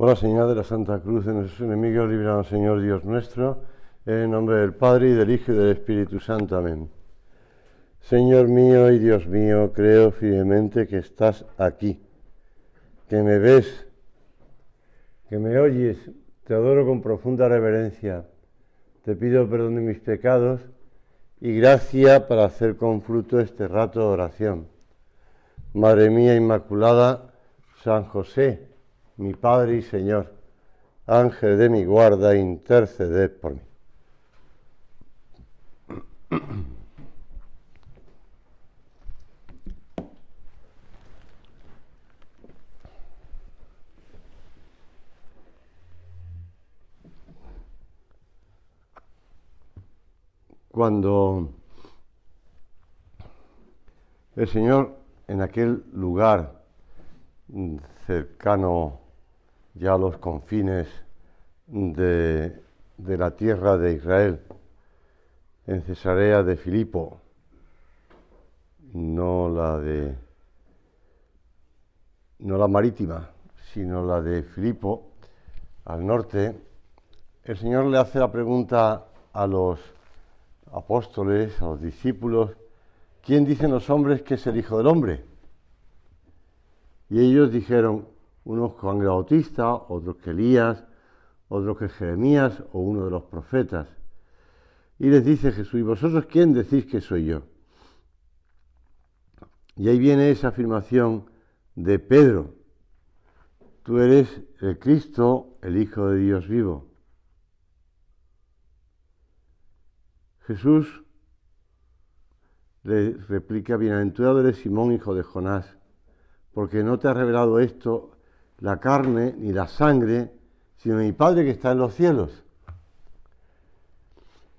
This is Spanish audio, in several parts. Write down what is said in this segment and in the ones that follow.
Por la señal de la Santa Cruz de nuestros enemigos, líbranos, Señor Dios nuestro, en nombre del Padre, y del Hijo, y del Espíritu Santo. Amén. Señor mío y Dios mío, creo firmemente que estás aquí, que me ves, que me oyes. Te adoro con profunda reverencia. Te pido perdón de mis pecados y gracia para hacer con fruto este rato de oración. Madre mía Inmaculada, San José, mi Padre y Señor, Ángel de mi guarda, interceded por mí. Cuando el Señor, en aquel lugar cercano ya a los confines de la tierra de Israel, en Cesarea de Filipo, no la marítima, sino la de Filipo, al norte, el Señor le hace la pregunta a los apóstoles, a los discípulos: ¿quién dicen los hombres que es el Hijo del Hombre? Y ellos dijeron, unos Juan el Bautista, otros que Elías, otros que Jeremías o uno de los profetas. Y les dice Jesús: ¿y vosotros quién decís que soy yo? Y ahí viene esa afirmación de Pedro: tú eres el Cristo, el Hijo de Dios vivo. Jesús le replica: bienaventurado eres Simón, hijo de Jonás, porque no te ha revelado esto la carne ni la sangre, sino mi Padre que está en los cielos.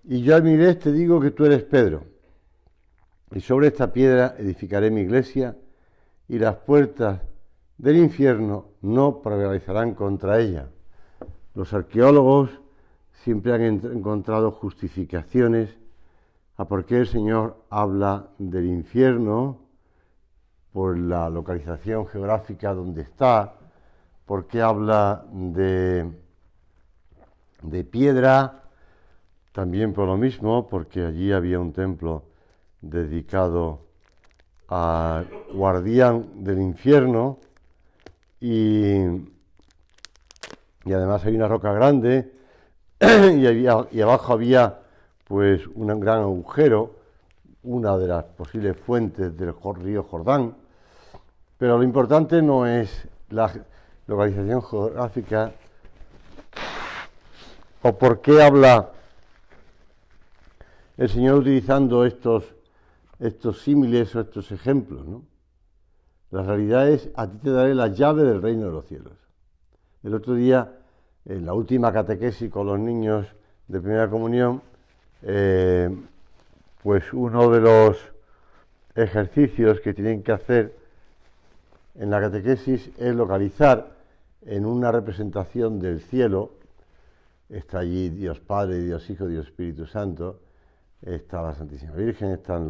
Y yo a mi vez te digo que tú eres Pedro, y sobre esta piedra edificaré mi iglesia, y las puertas del infierno no prevalecerán contra ella. Los arqueólogos siempre han encontrado justificaciones a por qué el Señor habla del infierno, por la localización geográfica donde está, por qué habla de piedra, también por lo mismo, porque allí había un templo dedicado al guardián del infierno, y además hay una roca grande y abajo había pues un gran agujero, una de las posibles fuentes del río Jordán. Pero lo importante no es la localización geográfica o por qué habla el Señor utilizando estos símiles o estos ejemplos, ¿no? La realidad es: a ti te daré la llave del reino de los cielos. El otro día, en la última catequesis con los niños de primera comunión, pues uno de los ejercicios que tienen que hacer en la catequesis es localizar en una representación del cielo. Está allí Dios Padre, Dios Hijo, Dios Espíritu Santo, está la Santísima Virgen, están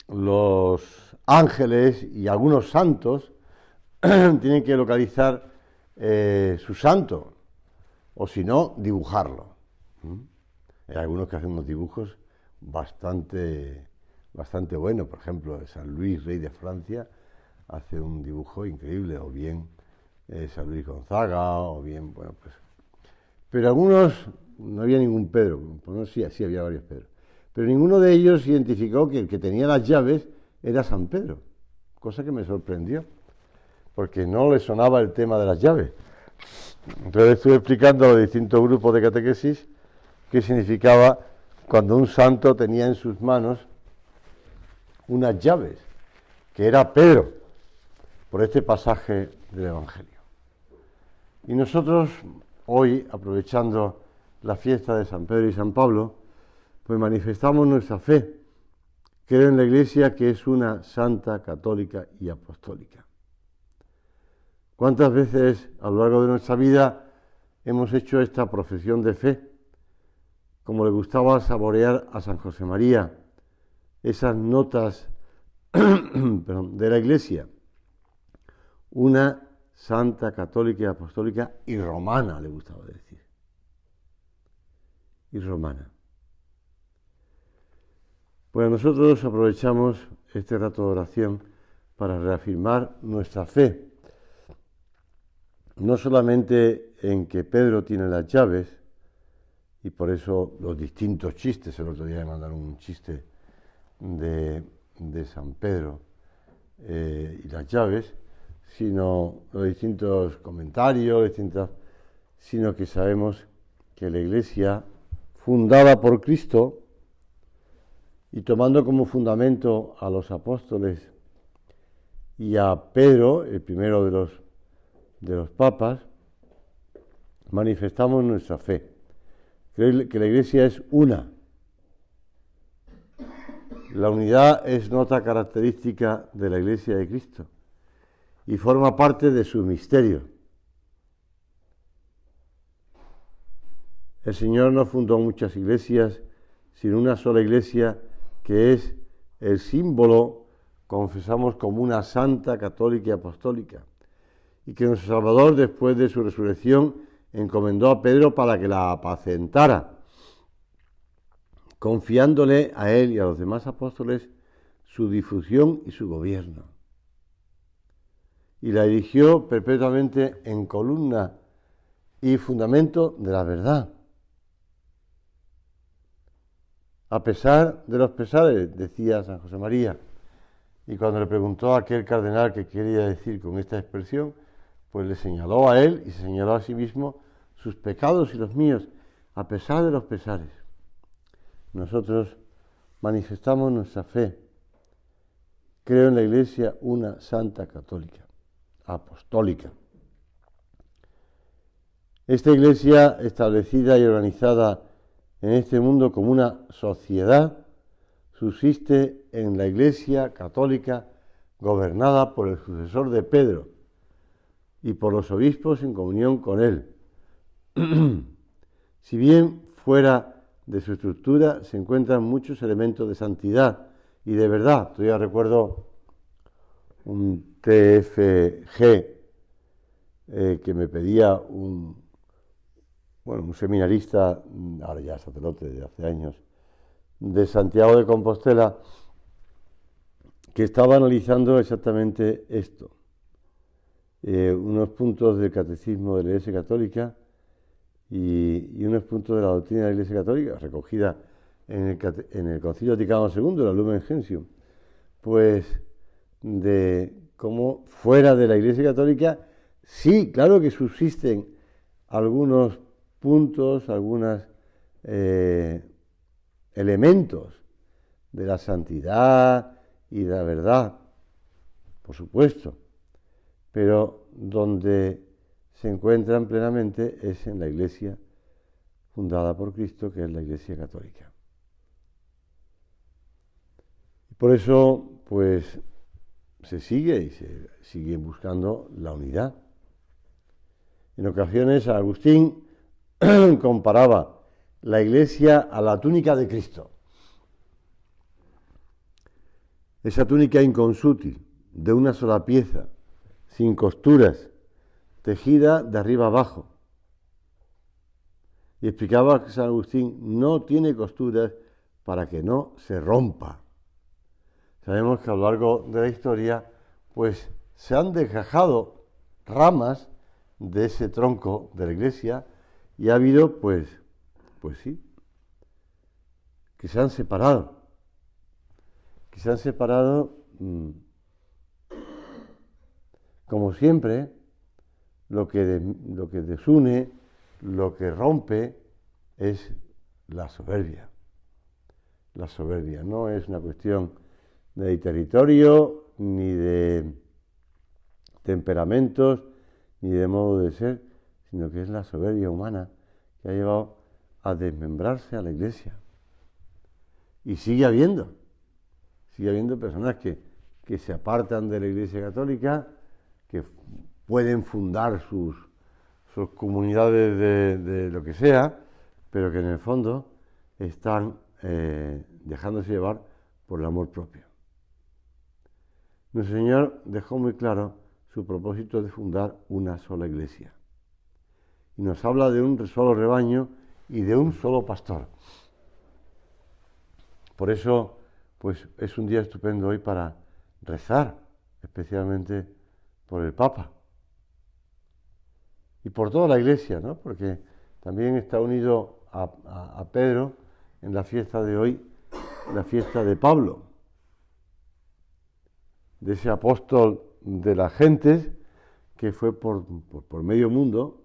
los ángeles y algunos santos. Tienen que localizar su santo, o si no, dibujarlo. Hay algunos que hacen unos dibujos bastante buenos. Por ejemplo, San Luis, rey de Francia, hace un dibujo increíble, o bien San Luis Gonzaga, o bien, bueno, pues... Pero algunos, no había ningún Pedro, bueno, sí había varios Pedro, pero ninguno de ellos identificó que el que tenía las llaves era San Pedro, cosa que me sorprendió, porque no le sonaba el tema de las llaves. Entonces estuve explicando a los distintos grupos de catequesis qué significaba cuando un santo tenía en sus manos unas llaves, que era Pedro, por este pasaje del Evangelio. Y nosotros hoy, aprovechando la fiesta de San Pedro y San Pablo, pues manifestamos nuestra fe. Creo en la Iglesia, que es una santa, católica y apostólica. ¿Cuántas veces a lo largo de nuestra vida hemos hecho esta profesión de fe? Como le gustaba saborear a San José María esas notas de la Iglesia. Una santa, católica y apostólica y romana, le gustaba decir. Y romana. Pues nosotros aprovechamos este rato de oración para reafirmar nuestra fe, no solamente en que Pedro tiene las llaves, y por eso los distintos chistes, el otro día me mandaron un chiste de San Pedro y las llaves, sino los distintos comentarios, sino que sabemos que la Iglesia, fundada por Cristo, y tomando como fundamento a los apóstoles y a Pedro, el primero de los papas, manifestamos nuestra fe. Creo que la Iglesia es una. La unidad es nota característica de la Iglesia de Cristo y forma parte de su misterio. El Señor no fundó muchas iglesias, sino una sola iglesia que es el símbolo, confesamos, como una santa, católica y apostólica, y que nuestro Salvador, después de su resurrección, encomendó a Pedro para que la apacentara, confiándole a él y a los demás apóstoles su difusión y su gobierno. Y la erigió perpetuamente en columna y fundamento de la verdad. A pesar de los pesares, decía San José María, y cuando le preguntó a aquel cardenal qué quería decir con esta expresión, pues le señaló a él y se señaló a sí mismo sus pecados y los míos, a pesar de los pesares. Nosotros manifestamos nuestra fe. Creo en la Iglesia una santa católica, apostólica. Esta Iglesia, establecida y organizada en este mundo como una sociedad, subsiste en la Iglesia católica gobernada por el sucesor de Pedro y por los obispos en comunión con él. Si bien fuera de su estructura se encuentran muchos elementos de santidad y de verdad. Todavía recuerdo un TFG que me pedía un seminarista, ahora ya sacerdote de hace años, de Santiago de Compostela, que estaba analizando exactamente esto. Unos puntos del catecismo de la Iglesia Católica y unos puntos de la doctrina de la Iglesia Católica, recogida en el Concilio Vaticano II, la Lumen Gentium, pues de cómo fuera de la Iglesia Católica, sí, claro que subsisten algunos puntos, algunos elementos de la santidad y de la verdad, por supuesto, pero donde se encuentran plenamente es en la Iglesia fundada por Cristo, que es la Iglesia Católica. Por eso, pues, se sigue buscando la unidad. En ocasiones, Agustín comparaba la Iglesia a la túnica de Cristo. Esa túnica inconsútil, de una sola pieza, sin costuras, tejida de arriba abajo. Y explicaba que San Agustín no tiene costuras para que no se rompa. Sabemos que a lo largo de la historia, pues se han desgajado ramas de ese tronco de la Iglesia y ha habido, pues sí, que se han separado. Como siempre, lo que desune, lo que rompe es la soberbia. La soberbia no es una cuestión de territorio, ni de temperamentos, ni de modo de ser, sino que es la soberbia humana que ha llevado a desmembrarse a la Iglesia. Y sigue habiendo personas que se apartan de la Iglesia Católica, que pueden fundar sus comunidades de lo que sea, pero que en el fondo están dejándose llevar por el amor propio. Nuestro Señor dejó muy claro su propósito de fundar una sola iglesia. Y nos habla de un solo rebaño y de un solo pastor. Por eso, pues es un día estupendo hoy para rezar, especialmente por el Papa. Y por toda la iglesia, ¿no? Porque también está unido a Pedro en la fiesta de hoy, la fiesta de Pablo, de ese apóstol de las gentes que fue por medio mundo,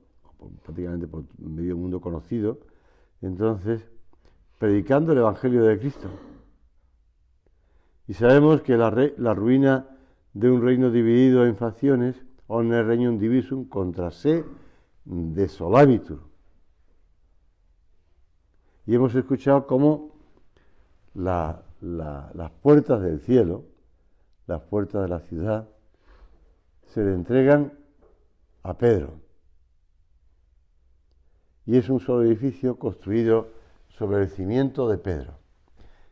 prácticamente por medio mundo conocido, entonces, predicando el Evangelio de Cristo. Y sabemos que la ruina de un reino dividido en facciones, omne regnum divisum contra se desolabitur. Y hemos escuchado cómo las puertas del cielo, las puertas de la ciudad, se le entregan a Pedro. Y es un solo edificio construido sobre el cimiento de Pedro.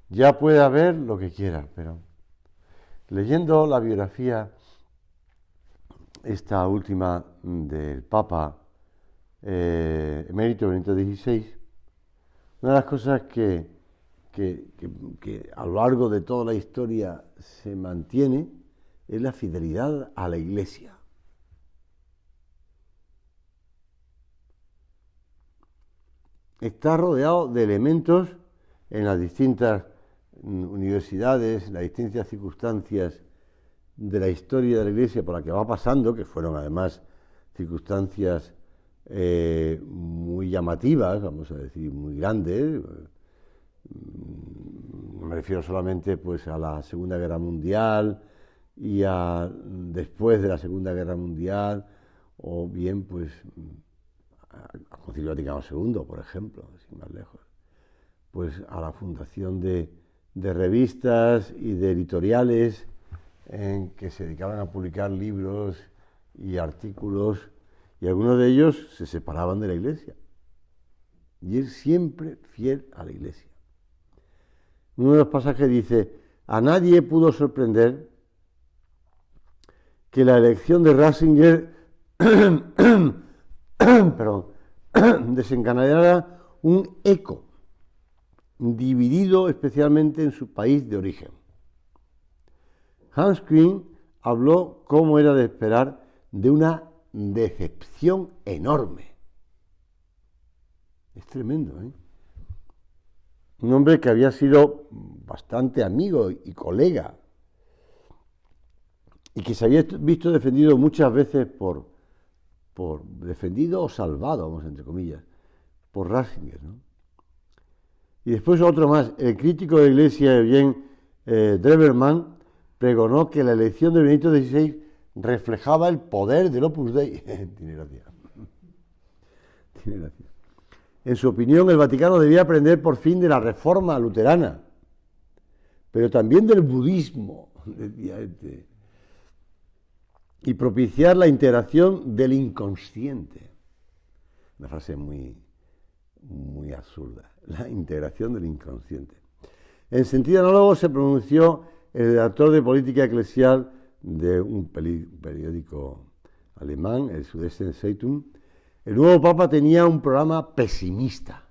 Ya puede haber lo que quiera, pero leyendo la biografía, esta última del Papa emérito Benito XVI, una de las cosas que a lo largo de toda la historia se mantiene es la fidelidad a la Iglesia. Está rodeado de elementos en las distintas universidades, en las distintas circunstancias de la historia de la Iglesia por la que va pasando, que fueron además circunstancias muy llamativas, vamos a decir, muy grandes. Me refiero solamente pues a la Segunda Guerra Mundial y a después de la Segunda Guerra Mundial, o bien pues al Concilio Vaticano II, por ejemplo, sin más lejos, pues a la fundación de revistas y de editoriales en que se dedicaban a publicar libros y artículos, y algunos de ellos se separaban de la Iglesia. Y él siempre fiel a la Iglesia. Uno de los pasajes dice: a nadie pudo sorprender que la elección de Ratzinger desencadenara un eco dividido especialmente en su país de origen. Hans Küng habló, como era de esperar, de una decepción enorme. Es tremendo, ¿eh? Un hombre que había sido bastante amigo y colega y que se había visto defendido muchas veces por defendido o salvado, vamos, entre comillas, por Ratzinger, ¿no? Y después otro más, el crítico de la Iglesia, Eugene Drewermann, pregonó que la elección de Benito XVI reflejaba el poder del Opus Dei. Tiene gracia. Tiene gracia. En su opinión, el Vaticano debía aprender por fin de la reforma luterana, pero también del budismo, decía este, y propiciar la integración del inconsciente. Una frase muy absurda, la integración del inconsciente. En sentido análogo se pronunció el redactor de política eclesial de un periódico alemán, el Süddeutsche Zeitung. El nuevo Papa tenía un programa pesimista,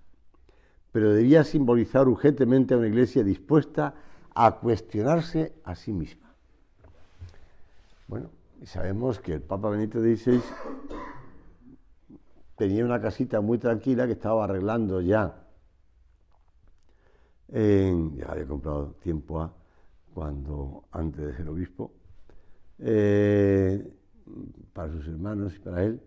pero debía simbolizar urgentemente a una Iglesia dispuesta a cuestionarse a sí misma. Bueno, y sabemos que el Papa Benito XVI tenía una casita muy tranquila que estaba arreglando ya había comprado tiempo antes de ser obispo, para sus hermanos y para él,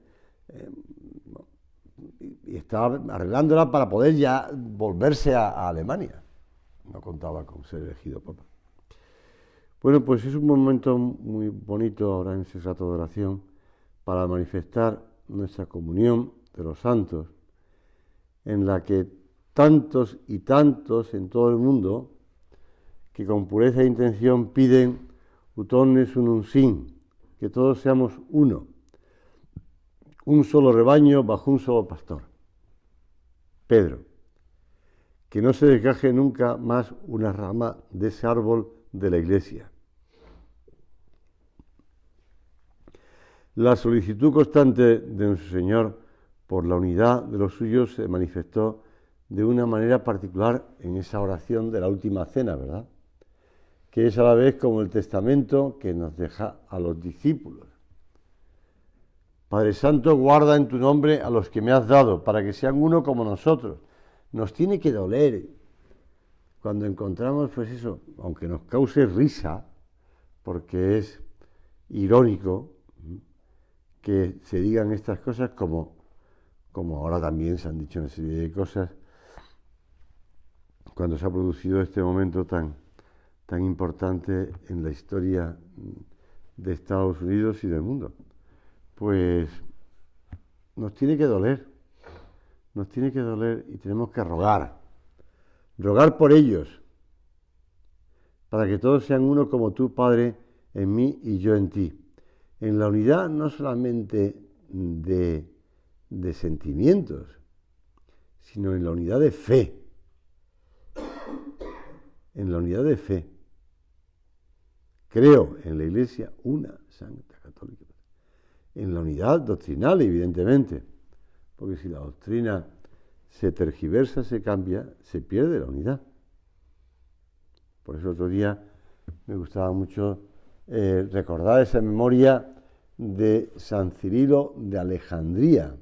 y estaba arreglándola para poder ya volverse a Alemania. No contaba con ser elegido papa. Bueno, pues es un momento muy bonito ahora en ese rato de oración para manifestar nuestra comunión de los santos, en la que tantos y tantos en todo el mundo que con pureza de intención piden ut omnes unum sin, que todos seamos uno, un solo rebaño bajo un solo pastor. Pedro, que no se desgaje nunca más una rama de ese árbol de la Iglesia. La solicitud constante de nuestro Señor por la unidad de los suyos se manifestó de una manera particular en esa oración de la última cena, ¿verdad? Que es a la vez como el testamento que nos deja a los discípulos. Padre Santo, guarda en tu nombre a los que me has dado, para que sean uno como nosotros. Nos tiene que doler cuando encontramos, pues eso, aunque nos cause risa, porque es irónico que se digan estas cosas como ahora también se han dicho una serie de cosas, cuando se ha producido este momento tan importante en la historia de Estados Unidos y del mundo. Pues nos tiene que doler y tenemos que rogar por ellos, para que todos sean uno como tú, Padre, en mí y yo en ti. En la unidad no solamente de sentimientos, sino en la unidad de fe. En la unidad de fe. Creo en la Iglesia una, santa, católica. En la unidad doctrinal, evidentemente, porque si la doctrina se tergiversa, se cambia, se pierde la unidad. Por eso otro día me gustaba mucho recordar esa memoria de San Cirilo de Alejandría,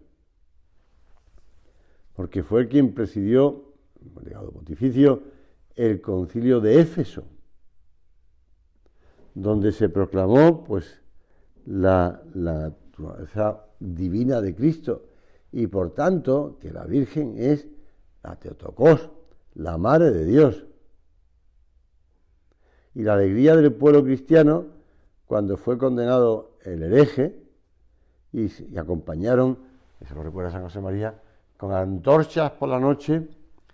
porque fue el quien presidió, el legado pontificio, el concilio de Éfeso, donde se proclamó pues la naturaleza divina de Cristo y por tanto que la Virgen es la Teotocos, la Madre de Dios. Y la alegría del pueblo cristiano cuando fue condenado el hereje y acompañaron, eso lo recuerda San José María, con antorchas por la noche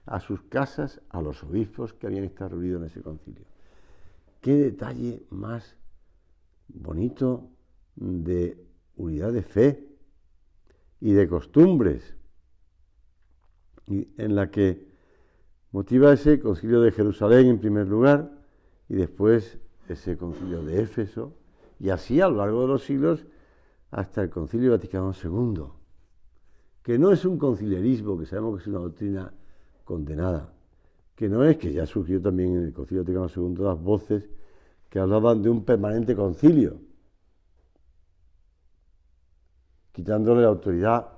a sus casas a los obispos que habían estado reunidos en ese concilio. Qué detalle más bonito de unidad de fe y de costumbres, y en la que motiva ese concilio de Jerusalén en primer lugar y después ese concilio de Éfeso, y así a lo largo de los siglos hasta el concilio Vaticano II, que no es un conciliarismo, que sabemos que es una doctrina condenada, que no es, que ya surgió también en el concilio Vaticano II las voces que hablaban de un permanente concilio, quitándole la autoridad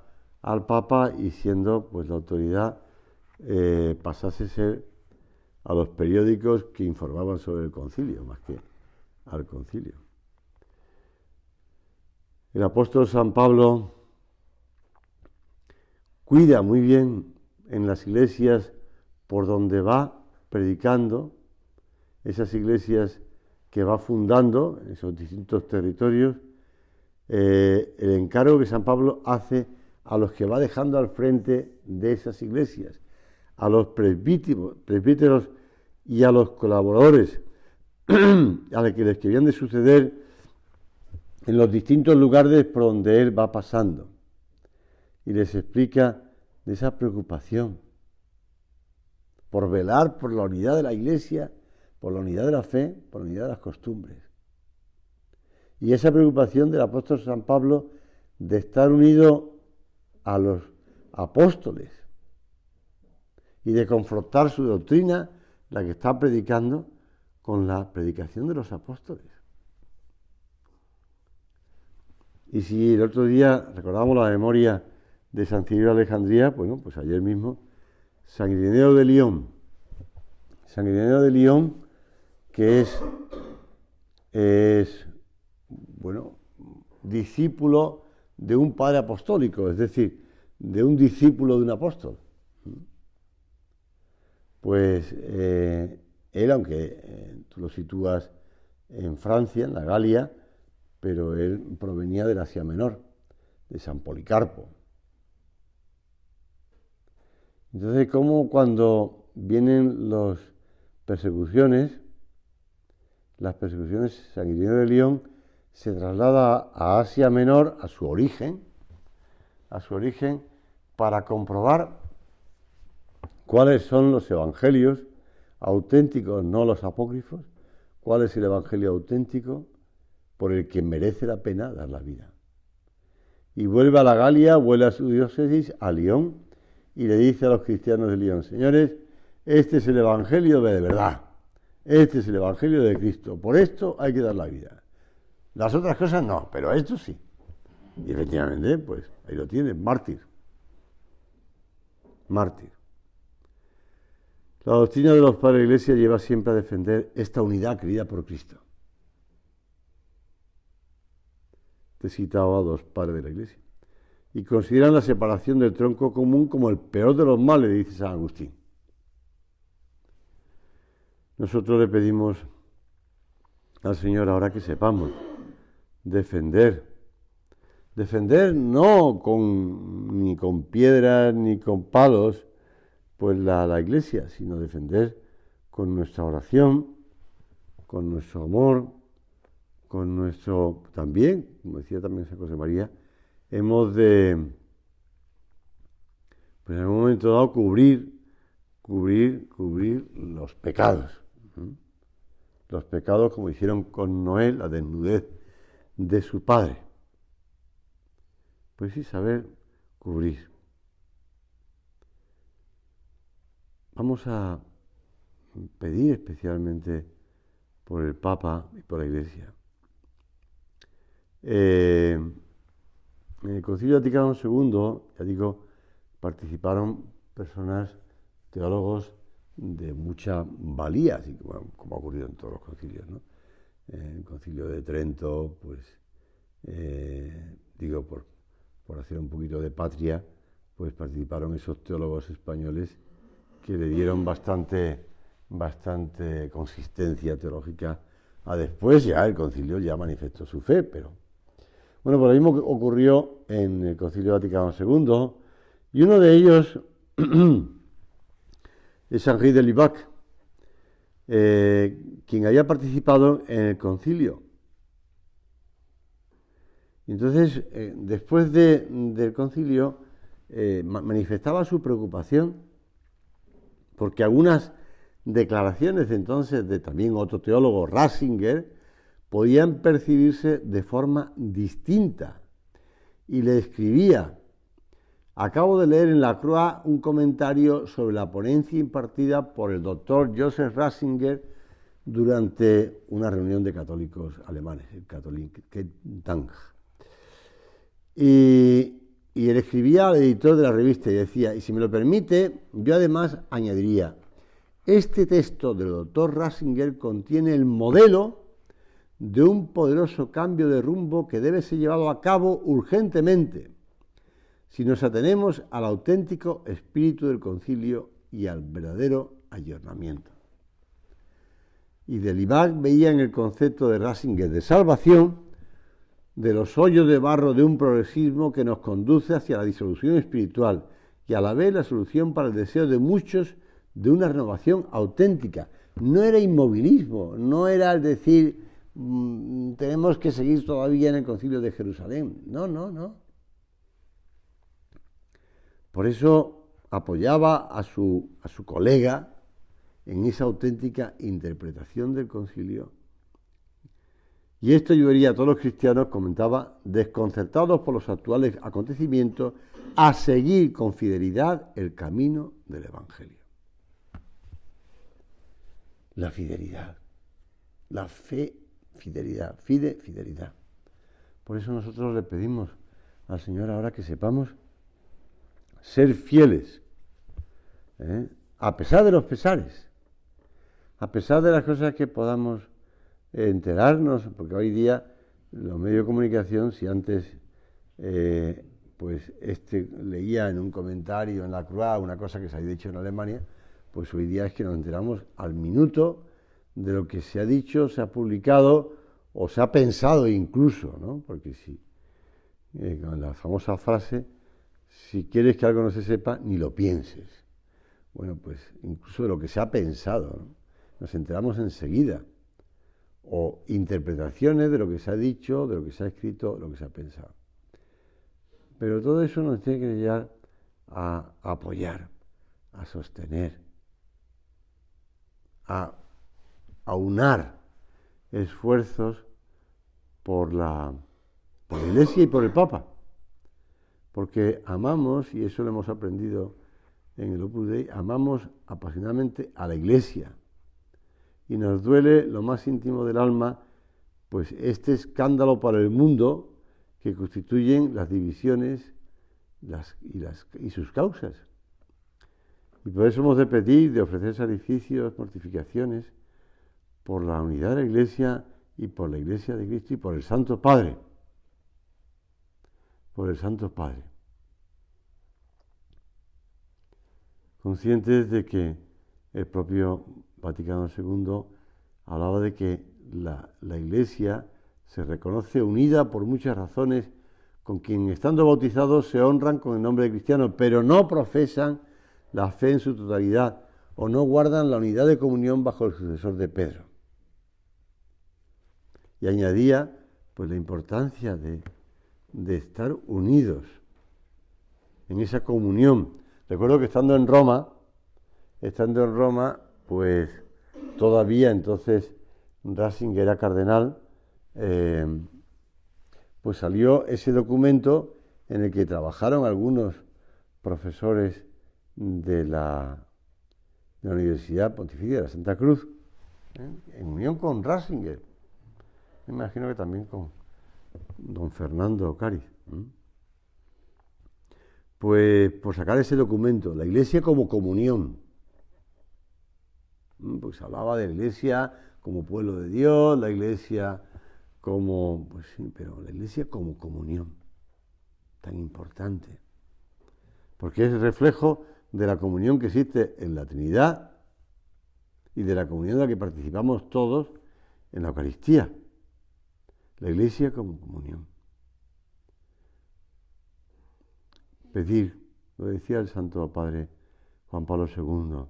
al Papa y siendo pues la autoridad pasase a ser a los periódicos que informaban sobre el concilio, más que al concilio. El apóstol San Pablo cuida muy bien en las iglesias por donde va predicando, esas iglesias que va fundando en esos distintos territorios, el encargo que San Pablo hace a los que va dejando al frente de esas iglesias, a los presbíteros y a los colaboradores, a los que les que habían de suceder en los distintos lugares por donde él va pasando. Y les explica de esa preocupación por velar por la unidad de la Iglesia, por la unidad de la fe, por la unidad de las costumbres. Y esa preocupación del apóstol San Pablo de estar unido a los apóstoles y de confrontar su doctrina, la que está predicando, con la predicación de los apóstoles. Y si el otro día recordamos la memoria de San Cirilo de Alejandría, bueno, pues ayer mismo, San Ireneo de Lyon. San Ireneo de Lyon, que es bueno, discípulo de un padre apostólico, es decir, de un discípulo de un apóstol. Pues él, aunque tú lo sitúas en Francia, en la Galia, pero él provenía del Asia Menor, de San Policarpo. Entonces, como cuando vienen las persecuciones, San Ireneo de Lyon se traslada a Asia Menor, a su origen, para comprobar cuáles son los evangelios auténticos, no los apócrifos, cuál es el evangelio auténtico por el que merece la pena dar la vida. y vuelve a la Galia, vuelve a su diócesis, a Lyon, y le dice a los cristianos de Lyon: señores, este es el Evangelio de verdad, este es el Evangelio de Cristo, por esto hay que dar la vida. Las otras cosas no, pero esto sí. Y efectivamente, pues ahí lo tienen, mártir. Mártir. La doctrina de los padres de la Iglesia lleva siempre a defender esta unidad querida por Cristo. Te he citado a dos padres de la Iglesia. Y consideran la separación del tronco común como el peor de los males, dice San Agustín. Nosotros le pedimos al Señor ahora que sepamos defender no ni con piedras ni con palos, pues la Iglesia, sino defender con nuestra oración, con nuestro amor, con nuestro, también, como decía también San José María, hemos de, pues en algún momento dado, cubrir los pecados. Los pecados, como hicieron con Noé, la desnudez de su padre. Pues sí, saber cubrir. Vamos a pedir especialmente por el Papa y por la Iglesia. En el Concilio Vaticano II, ya digo, participaron personas, teólogos de mucha valía, así como ha ocurrido en todos los concilios, ¿no? En el Concilio de Trento, pues, digo, por hacer un poquito de patria, pues participaron esos teólogos españoles que le dieron bastante consistencia teológica a después. Ya el concilio ya manifestó su fe, pero bueno, por lo mismo ocurrió en el Concilio Vaticano II, y uno de ellos es Henri de Lubac, quien había participado en el concilio. Entonces, después del concilio, manifestaba su preocupación porque algunas declaraciones entonces de también otro teólogo, Ratzinger, podían percibirse de forma distinta. Y le escribía: acabo de leer en la Croix un comentario sobre la ponencia impartida por el doctor Joseph Ratzinger durante una reunión de católicos alemanes, el Katholikentag. Y él escribía al editor de la revista y decía: y si me lo permite, yo además añadiría, este texto del doctor Ratzinger contiene el modelo de un poderoso cambio de rumbo que debe ser llevado a cabo urgentemente, si nos atenemos al auténtico espíritu del concilio y al verdadero ayornamiento. Y de Lubac veía en el concepto de Ratzinger de salvación de los hoyos de barro de un progresismo que nos conduce hacia la disolución espiritual y a la vez la solución para el deseo de muchos de una renovación auténtica. No era inmovilismo, no era el decir tenemos que seguir todavía en el Concilio de Jerusalén. No. Por eso apoyaba a su colega en esa auténtica interpretación del concilio. Y esto ayudaría a todos los cristianos, comentaba, desconcertados por los actuales acontecimientos, a seguir con fidelidad el camino del Evangelio. La fidelidad, la fe, fidelidad, fidelidad. Por eso nosotros le pedimos al Señor ahora que sepamos ser fieles, a pesar de los pesares, a pesar de las cosas que podamos enterarnos, porque hoy día los medios de comunicación, si antes pues leía en un comentario en la Croix una cosa que se ha dicho en Alemania, pues hoy día es que nos enteramos al minuto de lo que se ha dicho, se ha publicado o se ha pensado incluso, ¿no? Porque si con la famosa frase, si quieres que algo no se sepa, ni lo pienses. Bueno, pues incluso de lo que se ha pensado, ¿no? Nos enteramos enseguida. O interpretaciones de lo que se ha dicho, de lo que se ha escrito, de lo que se ha pensado. Pero todo eso nos tiene que llevar a apoyar, a sostener, a aunar esfuerzos por la Iglesia y por el Papa. porque amamos, y eso lo hemos aprendido en el Opus Dei, amamos apasionadamente a la Iglesia. Y nos duele lo más íntimo del alma, pues este escándalo para el mundo que constituyen las divisiones y sus causas. Y por eso hemos de pedir, de ofrecer sacrificios, mortificaciones, por la unidad de la Iglesia y por la Iglesia de Cristo y por el Santo Padre. Por el Santo Padre. Conscientes de que el propio Vaticano II hablaba de que la Iglesia se reconoce unida por muchas razones con quien estando bautizados se honran con el nombre de cristiano, pero no profesan la fe en su totalidad o no guardan la unidad de comunión bajo el sucesor de Pedro. Y añadía pues la importancia de estar unidos en esa comunión. Recuerdo que estando en Roma, pues todavía entonces Ratzinger era cardenal, pues salió ese documento en el que trabajaron algunos profesores de la Universidad Pontificia de la Santa Cruz, en unión con Ratzinger. Me imagino que también con don Fernando Cáriz. Pues por sacar ese documento, la Iglesia como comunión. Pues hablaba de la Iglesia como pueblo de Dios, la Iglesia como, pues sí, pero la Iglesia como comunión, tan importante, porque es el reflejo de la comunión que existe en la Trinidad y de la comunión en la que participamos todos en la Eucaristía. La Iglesia como comunión. Pedir, lo decía el Santo Padre Juan Pablo II,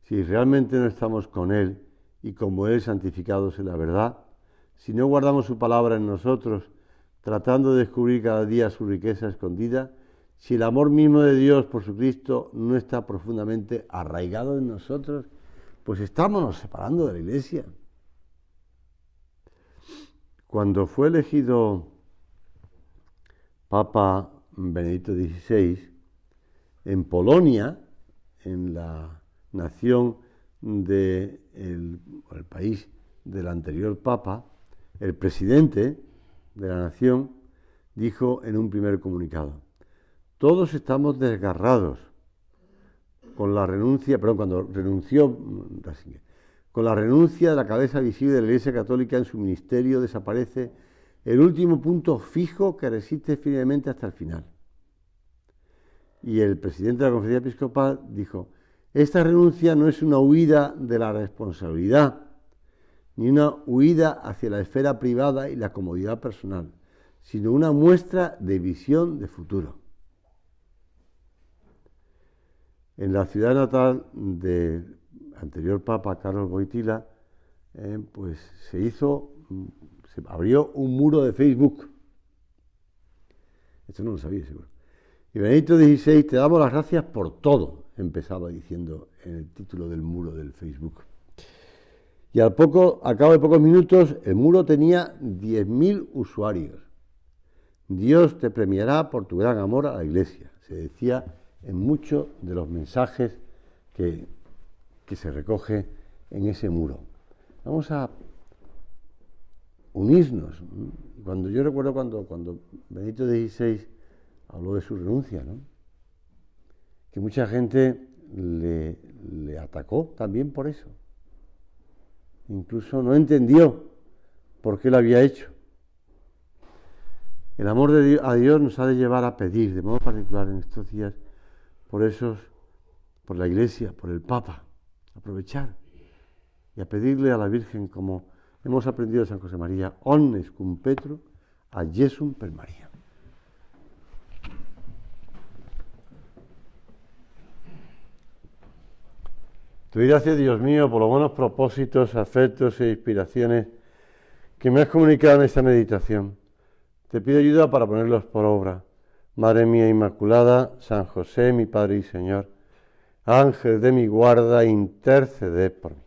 si realmente no estamos con Él y como Él santificados en la verdad, si no guardamos su palabra en nosotros, tratando de descubrir cada día su riqueza escondida, si el amor mismo de Dios por su Cristo no está profundamente arraigado en nosotros, pues estamos separando de la Iglesia. Cuando fue elegido Papa Benedicto XVI, en Polonia, en la nación el país del anterior Papa, el presidente de la nación dijo en un primer comunicado: todos estamos desgarrados con la renuncia, cuando renunció Ratzinger, con la renuncia de la cabeza visible de la Iglesia Católica en su ministerio desaparece el último punto fijo que resiste firmemente hasta el final. Y el presidente de la Conferencia Episcopal dijo: esta renuncia no es una huida de la responsabilidad, ni una huida hacia la esfera privada y la comodidad personal, sino una muestra de visión de futuro. En la ciudad natal del anterior Papa, Carlos Wojtyła, pues se abrió un muro de Facebook. Esto no lo sabía, seguro. Y Benedicto XVI, te damos las gracias por todo, empezaba diciendo en el título del muro del Facebook. Y al cabo de pocos minutos, el muro tenía 10.000 usuarios. Dios te premiará por tu gran amor a la Iglesia, se decía en muchos de los mensajes que se recoge en ese muro. Vamos a unirnos. Yo recuerdo cuando Benedicto XVI habló de su renuncia, ¿no? Que mucha gente le atacó también por eso. Incluso no entendió por qué lo había hecho. El amor a Dios nos ha de llevar a pedir, de modo particular en estos días, por la Iglesia, por el Papa, aprovechar y a pedirle a la Virgen, como hemos aprendido de San José María, omnes cum Petro ad Jesum per María. Te doy gracias, Dios mío, por los buenos propósitos, afectos e inspiraciones que me has comunicado en esta meditación. Te pido ayuda para ponerlos por obra. Madre mía Inmaculada, San José, mi Padre y Señor, Ángel de mi guarda, interceded por mí.